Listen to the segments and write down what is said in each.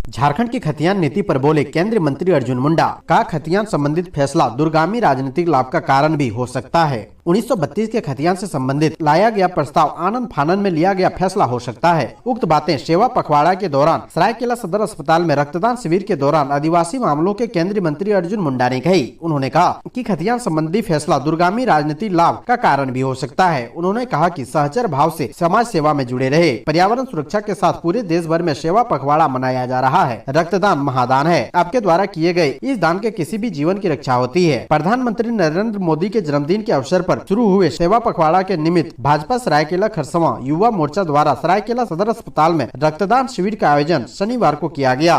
झारखंड की खतियान नीति पर बोले केंद्रीय मंत्री अर्जुन मुंडा। कहा, खतियान संबंधित फैसला दूरगामी राजनीतिक लाभ का कारण भी हो सकता है। 1932 के खतियान से संबंधित लाया गया प्रस्ताव आनन फानन में लिया गया फैसला हो सकता है। उक्त बातें सेवा पखवाड़ा के दौरान सरायकेला सदर अस्पताल में रक्तदान शिविर के दौरान आदिवासी मामलों के केंद्रीय मंत्री अर्जुन मुंडा ने कही। उन्होंने कहा कि खतियान संबंधी फैसला दूरगामी राजनीतिक लाभ का कारण भी हो सकता है। उन्होंने कहा कि सहचर भाव से समाज सेवा में जुड़े रहे। पर्यावरण सुरक्षा के साथ पूरे देश भर में सेवा पखवाड़ा मनाया जा रहा है। रक्तदान महादान है। आपके द्वारा किए गए इस दान के किसी भी जीवन की रक्षा होती है। प्रधानमंत्री नरेंद्र मोदी के जन्मदिन के अवसर पर शुरू हुए सेवा पखवाड़ा के निमित्त भाजपा सरायकेला खरसवां युवा मोर्चा द्वारा सरायकेला सदर अस्पताल में रक्तदान शिविर का आयोजन शनिवार को किया गया।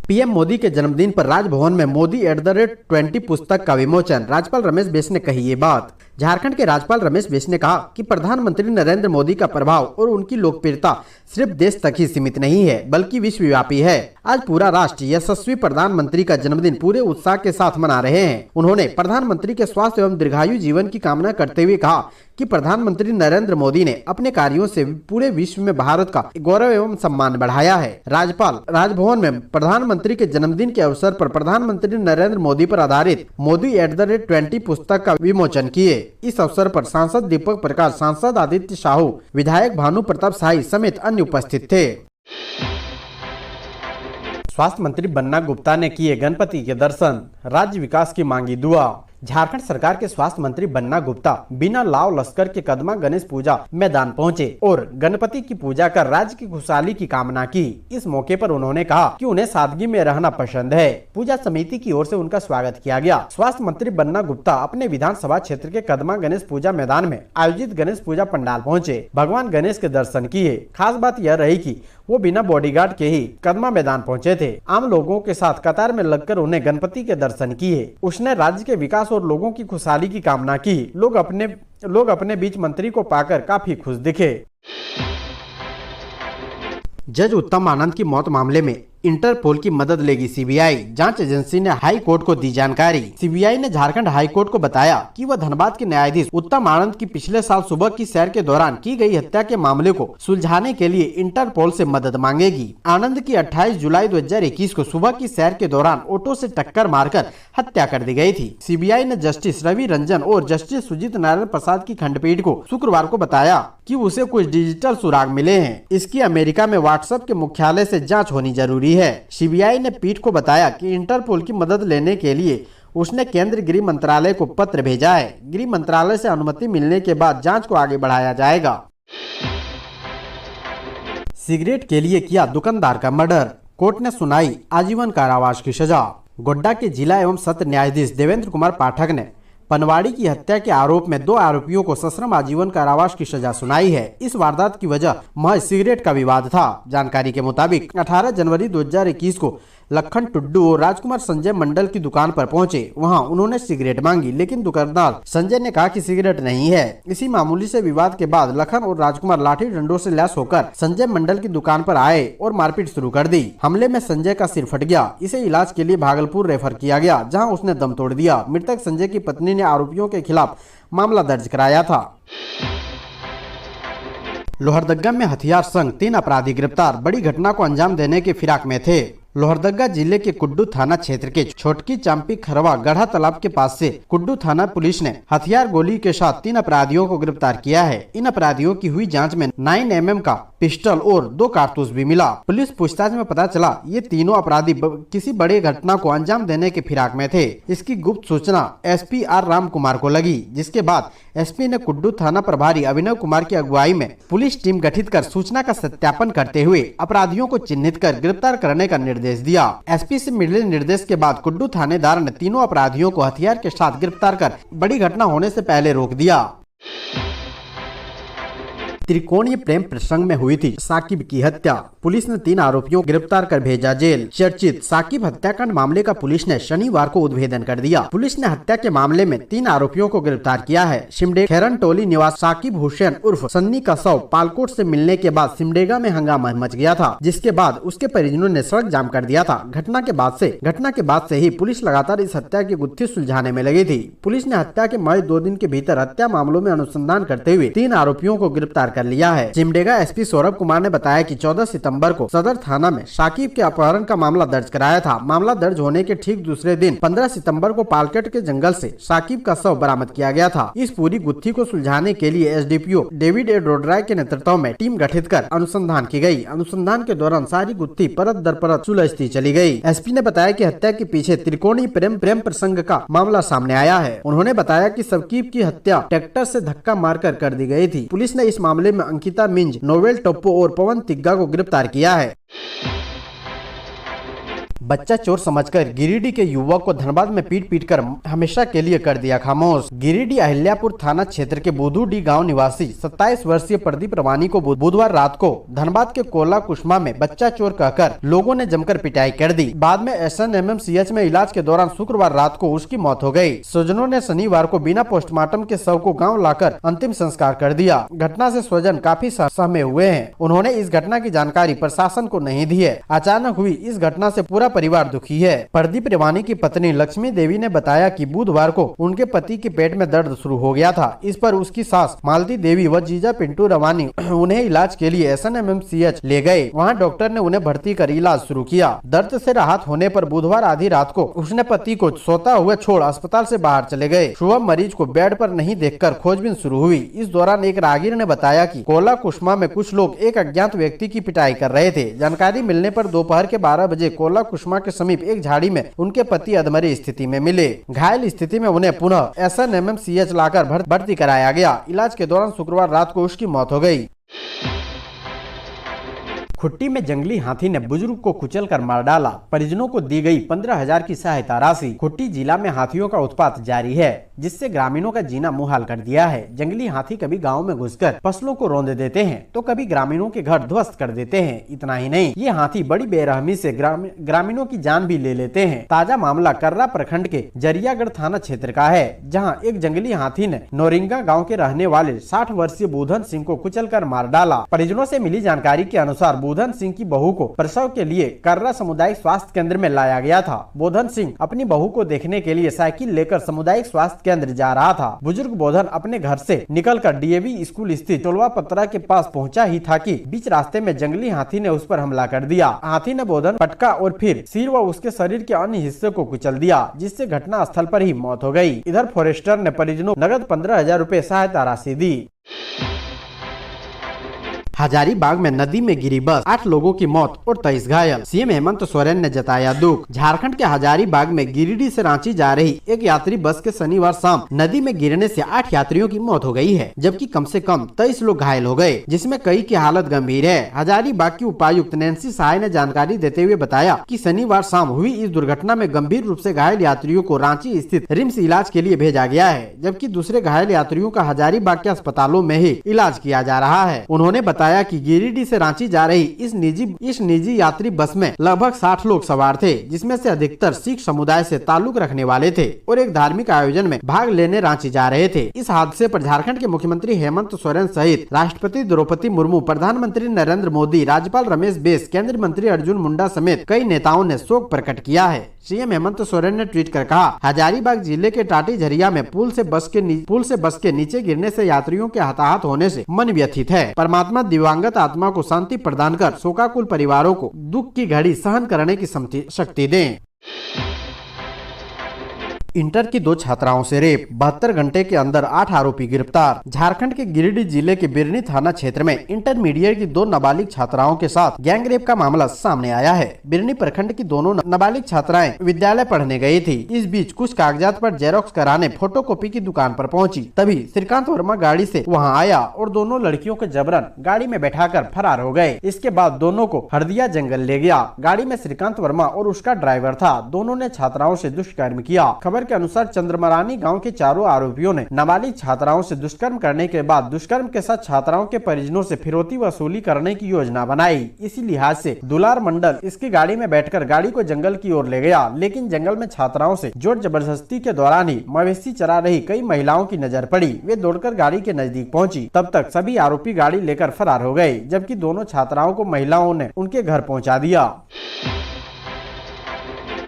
पीएम मोदी के जन्मदिन पर राजभवन में मोदी @20 पुस्तक का विमोचन। राज्यपाल रमेश बैस ने कही ये बात। झारखंड के राज्यपाल रमेश बैस ने कहा कि प्रधानमंत्री नरेंद्र मोदी का प्रभाव और उनकी लोकप्रियता सिर्फ देश तक ही सीमित नहीं है बल्कि विश्वव्यापी है। आज पूरा राष्ट्र यशस्वी प्रधानमंत्री का जन्मदिन पूरे उत्साह के साथ मना रहे हैं। उन्होंने प्रधानमंत्री के स्वास्थ्य एवं दीर्घायु जीवन की कामना करते हुए कहा कि प्रधानमंत्री नरेंद्र मोदी ने अपने कार्यों से पूरे विश्व में भारत का गौरव एवं सम्मान बढ़ाया है। राज्यपाल राजभवन में प्रधानमंत्री के जन्मदिन के अवसर पर प्रधानमंत्री नरेंद्र मोदी पर आधारित मोदी @20 पुस्तक का विमोचन किए। इस अवसर पर सांसद दीपक प्रकाश, सांसद आदित्य साहू, विधायक भानु प्रताप शाही समेत अन्य उपस्थित थे। स्वास्थ्य मंत्री बन्ना गुप्ता ने किए गणपति के दर्शन, राज्य विकास की मांगी दुआ। झारखंड सरकार के स्वास्थ्य मंत्री बन्ना गुप्ता बिना लाव लश्कर के कदमा गणेश पूजा मैदान पहुंचे और गणपति की पूजा कर राज्य की खुशहाली की कामना की। इस मौके पर उन्होंने कहा कि उन्हें सादगी में रहना पसंद है। पूजा समिति की ओर से उनका स्वागत किया गया। स्वास्थ्य मंत्री बन्ना गुप्ता अपने विधानसभा क्षेत्र के कदमा गणेश पूजा मैदान में आयोजित गणेश पूजा पंडाल पहुँचे, भगवान गणेश के दर्शन किए। खास बात यह रही की वो बिना बॉडीगार्ड के ही कदमा मैदान पहुंचे थे। आम लोगों के साथ कतार में लगकर उन्हें गणपति के दर्शन किए। उसने राज्य के विकास और लोगों की खुशहाली की कामना की। लोग अपने बीच मंत्री को पाकर काफी खुश दिखे। जज उत्तम आनंद की मौत मामले में इंटरपोल की मदद लेगी सीबीआई। जांच एजेंसी ने हाई कोर्ट को दी जानकारी। सीबीआई ने झारखंड हाई कोर्ट को बताया कि वह धनबाद के न्यायाधीश उत्तम आनंद की पिछले साल सुबह की सैर के दौरान की गई हत्या के मामले को सुलझाने के लिए इंटरपोल से मदद मांगेगी। आनंद की 28 जुलाई 2021 को सुबह की सैर के दौरान ऑटो से टक्कर मारकर हत्या कर दी गई थी। सीबीआई ने जस्टिस रवि रंजन और जस्टिस सुजीत नारायण प्रसाद की खंडपीठ को शुक्रवार को बताया कि उसे कुछ डिजिटल सुराग मिले हैं। इसकी अमेरिका में व्हाट्सएप के मुख्यालय से जांच होनी जरूरी है। सीबीआई ने पीठ को बताया कि इंटरपोल की मदद लेने के लिए उसने केंद्रीय गृह मंत्रालय को पत्र भेजा है। गृह मंत्रालय से अनुमति मिलने के बाद जांच को आगे बढ़ाया जाएगा। सिगरेट के लिए किया दुकानदार का मर्डर, कोर्ट ने सुनाई आजीवन कारावास की सजा। गोड्डा के जिला एवं सत्र न्यायाधीश देवेंद्र कुमार पाठक ने पनवाड़ी की हत्या के आरोप में 2 आरोपियों को सश्रम आजीवन कारावास की सजा सुनाई है। इस वारदात की वजह महज सिगरेट का विवाद था। जानकारी के मुताबिक 18 जनवरी 2021 को लखन टुड्डू और राजकुमार संजय मंडल की दुकान पर पहुंचे। वहां उन्होंने सिगरेट मांगी, लेकिन दुकानदार संजय ने कहा कि सिगरेट नहीं है। इसी मामूली से विवाद के बाद लखन और राजकुमार लाठी डंडों से लैस होकर संजय मंडल की दुकान पर आए और मारपीट शुरू कर दी। हमले में संजय का सिर फट गया। इसे इलाज के लिए भागलपुर रेफर किया गया, जहाँ उसने दम तोड़ दिया। मृतक संजय की पत्नी ने आरोपियों के खिलाफ मामला दर्ज कराया था। लोहरदगा में हथियार संग 3 अपराधी गिरफ्तार, बड़ी घटना को अंजाम देने के फिराक में थे। लोहरदगा जिले के कुड्डू थाना क्षेत्र के छोटकी चांपी खरवा गढ़ा तालाब के पास से कुड्डू थाना पुलिस ने हथियार गोली के साथ 3 अपराधियों को गिरफ्तार किया है। इन अपराधियों की हुई जांच में 9 mm का पिस्टल और 2 कारतूस भी मिला। पुलिस पूछताछ में पता चला ये तीनों अपराधी किसी बड़ी घटना को अंजाम देने के फिराक में थे। इसकी गुप्त सूचना एसपी आर राम कुमार को लगी, जिसके बाद एसपी ने कुड्डू थाना प्रभारी अभिनव कुमार की अगुवाई में पुलिस टीम गठित कर सूचना का सत्यापन करते हुए अपराधियों को चिन्हित कर गिरफ्तार करने का निर्देश दिया। एसपी से मिले निर्देश के बाद कुड्डू थानेदार ने तीनों अपराधियों को हथियार के साथ गिरफ्तार कर बड़ी घटना होने से पहले रोक दिया। त्रिकोणीय प्रेम प्रसंग में हुई थी साकिब की हत्या, पुलिस ने 3 आरोपियों को गिरफ्तार कर भेजा जेल। चर्चित साकिब हत्याकांड मामले का पुलिस ने शनिवार को उद्भेदन कर दिया। पुलिस ने हत्या के मामले में 3 आरोपियों को गिरफ्तार किया है। सिमडेगा खैरन टोली निवासी साकिब हुसैन उर्फ सन्नी का शव पालकोट से मिलने के बाद सिमडेगा में हंगामा मच गया था, जिसके बाद उसके परिजनों ने सड़क जाम कर दिया था। घटना के बाद से ही पुलिस लगातार इस हत्या की गुत्थी सुलझाने में लगी थी। पुलिस ने हत्या के महज 2 दिन के भीतर हत्या मामलों में अनुसंधान करते हुए 3 आरोपियों को गिरफ्तार कर कर लिया है। सिमडेगा एसपी सौरभ कुमार ने बताया कि 14 सितंबर को सदर थाना में शाकिब के अपहरण का मामला दर्ज कराया था। मामला दर्ज होने के ठीक दूसरे दिन 15 सितंबर को पालकेट के जंगल से शाकिब का शव बरामद किया गया था। इस पूरी गुत्थी को सुलझाने के लिए एसडीपीओ डेविड ए डोडराय के नेतृत्व में टीम गठित कर अनुसंधान की गई। अनुसंधान के दौरान सारी गुत्थी परत दर परत सुलझती चली गई। एसपी ने बताया कि हत्या के पीछे त्रिकोणीय प्रेम प्रसंग का मामला सामने आया है। उन्होंने बताया कि शाकिब की हत्या ट्रैक्टर से धक्का मारकर कर दी गई थी। पुलिस ने इस मामले में अंकिता मिंज, नोवेल टोप्पो और पवन तिग्गा को गिरफ्तार किया है। बच्चा चोर समझकर गिरिडीह के युवक को धनबाद में पीट कर हमेशा के लिए कर दिया खामोश। गिरिडीह अहिल्यापुर थाना क्षेत्र के बुधुडी गांव निवासी 27 वर्षीय प्रदीप रवानी को बुधवार रात को धनबाद के कोला कुष्मा में बच्चा चोर कहकर लोगों ने जमकर पिटाई कर दी। बाद में SNMMCH में इलाज के दौरान शुक्रवार रात को उसकी मौत हो गई। स्वजनों ने शनिवार को बिना पोस्टमार्टम के शव को गाँव लाकर अंतिम संस्कार कर दिया। घटना से स्वजन काफी सहमे हुए हैं। उन्होंने इस घटना की जानकारी प्रशासन को नहीं दी है। अचानक हुई इस घटना से पूरा परिवार दुखी है। प्रदीप रवानी की पत्नी लक्ष्मी देवी ने बताया कि बुधवार को उनके पति के पेट में दर्द शुरू हो गया था। इस पर उसकी सास मालती देवी व जीजा पिंटू रवानी उन्हें इलाज के लिए SNMMCH ले गए। वहां डॉक्टर ने उन्हें भर्ती कर इलाज शुरू किया। दर्द से राहत होने पर बुधवार आधी रात को उसने पति को सोता हुए छोड़ अस्पताल से बाहर चले गए। सुबह मरीज को बेड पर नहीं देखकर खोजबीन शुरू हुई। इस दौरान एक राहगीर ने बताया कि कोला कुष्मा में कुछ लोग एक अज्ञात व्यक्ति की पिटाई कर रहे थे। जानकारी मिलने पर दोपहर के 12 बजे कोला कुष्मा के समीप एक झाड़ी में उनके पति अधमरी स्थिति में मिले। घायल स्थिति में उन्हें पुनः SNMMCH लाकर भर्ती कराया गया। इलाज के दौरान शुक्रवार रात को उसकी मौत हो गई। खुट्टी में जंगली हाथी ने बुजुर्ग को कुचलकर मार डाला। परिजनों को दी गई 15,000 की सहायता राशि। खुट्टी जिला में हाथियों का उत्पात जारी है, जिससे ग्रामीणों का जीना मुहाल कर दिया है। जंगली हाथी कभी गांव में घुसकर फसलों को रौंद देते हैं तो कभी ग्रामीणों के घर ध्वस्त कर देते हैं। इतना ही नहीं, ये हाथी बड़ी बेरहमी से ग्रामीणों की जान भी ले लेते हैं। ताजा मामला कर्रा प्रखंड के जरियागढ़ थाना क्षेत्र का है, जहाँ एक जंगली हाथी ने नौरिंगा गाँव के रहने वाले 60 वर्षीय बोधन सिंह को कुचलकर मार डाला। परिजनों से मिली जानकारी के अनुसार बोधन सिंह की बहू को प्रसव के लिए कर्रा सामुदायिक स्वास्थ्य केंद्र में लाया गया था। बोधन सिंह अपनी बहू को देखने के लिए साइकिल लेकर सामुदायिक स्वास्थ्य केंद्र जा रहा था। बुजुर्ग बोधन अपने घर से निकलकर DAV स्कूल स्थित टोलवा पत्रा के पास पहुंचा ही था कि बीच रास्ते में जंगली हाथी ने उस पर हमला कर दिया। हाथी ने बोधन पटका और फिर सिर व उसके शरीर के अन्य हिस्से को कुचल दिया, जिससे घटना स्थल पर ही मौत हो गई। इधर फॉरेस्टर ने परिजनों नगद 15,000 रुपए सहायता राशि दी। हजारीबाग में नदी में गिरी बस, 8 लोगों की मौत और 23 घायल। सीएम हेमंत सोरेन ने जताया दुख। झारखंड के हजारीबाग में गिरिडीह से रांची जा रही एक यात्री बस के शनिवार शाम नदी में गिरने से 8 यात्रियों की मौत हो गई है, जबकि कम से कम 23 लोग घायल हो गए, जिसमें कई की हालत गंभीर है। हजारीबाग की उपायुक्त नैन्सी सहाय ने जानकारी देते हुए बताया कि शनिवार शाम हुई इस दुर्घटना में गंभीर रूप से घायल यात्रियों को रांची स्थित रिम्स इलाज के लिए भेजा गया है, जबकि दूसरे घायल यात्रियों का हजारीबाग के अस्पतालों में ही इलाज किया जा रहा है। उन्होंने बताया कि गिरिडीह से रांची जा रही इस निजी यात्री बस में लगभग 60 लोग सवार थे, जिसमें से अधिकतर सिख समुदाय से ताल्लुक रखने वाले थे और एक धार्मिक आयोजन में भाग लेने रांची जा रहे थे। इस हादसे पर झारखंड के मुख्यमंत्री हेमंत सोरेन सहित राष्ट्रपति द्रौपदी मुर्मू, प्रधानमंत्री नरेंद्र मोदी, राज्यपाल रमेश बैस, केंद्रीय मंत्री अर्जुन मुंडा समेत कई नेताओं ने शोक प्रकट किया है। सीएम हेमंत सोरेन ने ट्वीट कर कहा, हजारीबाग जिले के टाटी झरिया में पुल से बस के नीचे गिरने से यात्रियों के हताहत होने से मन व्यथित है। परमात्मा दिवंगत आत्मा को शांति प्रदान कर शोकाकुल परिवारों को दुख की घड़ी सहन करने की शक्ति दें। इंटर की 2 छात्राओं से रेप, 72 घंटे के अंदर 8 आरोपी गिरफ्तार। झारखंड के गिरिडीह जिले के बिरनी थाना क्षेत्र में इंटरमीडिएट की 2 नाबालिग छात्राओं के साथ गैंग रेप का मामला सामने आया है। बिरनी प्रखंड की दोनों नाबालिग छात्राएं विद्यालय पढ़ने गई थी। इस बीच कुछ कागजात पर जेरोक्स कराने फोटोकॉपी की दुकान पर पहुंची। तभी श्रीकांत वर्मा गाड़ी से वहां आया और दोनों लड़कियों को जबरन गाड़ी में बैठाकर फरार हो गए। इसके बाद दोनों को हरदिया जंगल ले गया। गाड़ी में श्रीकांत वर्मा और उसका ड्राइवर था। दोनों ने छात्राओं से दुष्कर्म किया। खबर के अनुसार चंद्रमरानी गांव के चारों आरोपियों ने नाबालिग छात्राओं से दुष्कर्म करने के बाद दुष्कर्म के साथ छात्राओं के परिजनों से फिरौती वसूली करने की योजना बनाई। इसी लिहाज से दुलार मंडल इसकी गाड़ी में बैठकर गाड़ी को जंगल की ओर ले गया, लेकिन जंगल में छात्राओं से जोर जबरदस्ती के दौरान ही मवेशी चरा रही कई महिलाओं की नजर पड़ी। वे दौड़कर गाड़ी के नजदीक पहुंची। तब तक सभी आरोपी गाड़ी लेकर फरार हो गए, जबकि दोनों छात्राओं को महिलाओं ने उनके घर पहुँचा दिया।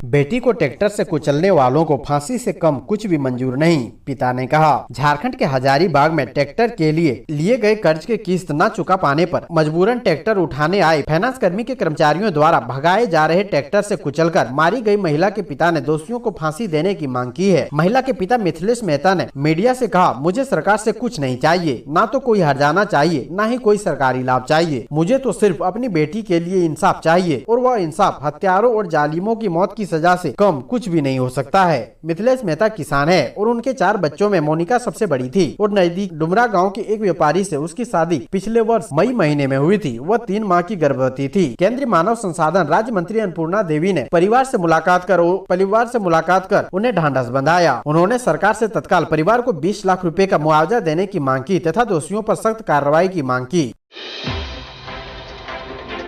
बेटी को ट्रैक्टर से कुचलने वालों को फांसी से कम कुछ भी मंजूर नहीं, पिता ने कहा। झारखंड के हजारीबाग में ट्रैक्टर के लिए गए कर्ज के किस्त न चुका पाने पर मजबूरन ट्रैक्टर उठाने आए फाइनेंस कर्मी के कर्मचारियों द्वारा भगाए जा रहे ट्रैक्टर से कुचलकर मारी गई महिला के पिता ने दोषियों को फांसी देने की मांग की है। महिला के पिता मिथिलेश मेहता ने मीडिया से कहा, मुझे सरकार से कुछ नहीं चाहिए, ना तो कोई हर्जाना चाहिए, ना ही कोई सरकारी लाभ चाहिए। मुझे तो सिर्फ अपनी बेटी के लिए इंसाफ चाहिए और वह इंसाफ हत्यारों और जालिमों की मौत की सजा से कम कुछ भी नहीं हो सकता है। मिथिलेश मेहता किसान है और उनके 4 बच्चों में मोनिका सबसे बड़ी थी और नजदीक डुमरा गांव के एक व्यापारी से उसकी शादी पिछले वर्ष मई महीने में हुई थी। वह 3 माह की गर्भवती थी। केंद्रीय मानव संसाधन राज्य मंत्री अन्नपूर्णा देवी ने परिवार से मुलाकात कर उन्हें ढांढस बंधाया। उन्होंने सरकार से तत्काल परिवार को 20 लाख रुपए का मुआवजा देने की मांग की तथा दोषियों पर सख्त कार्रवाई की मांग की।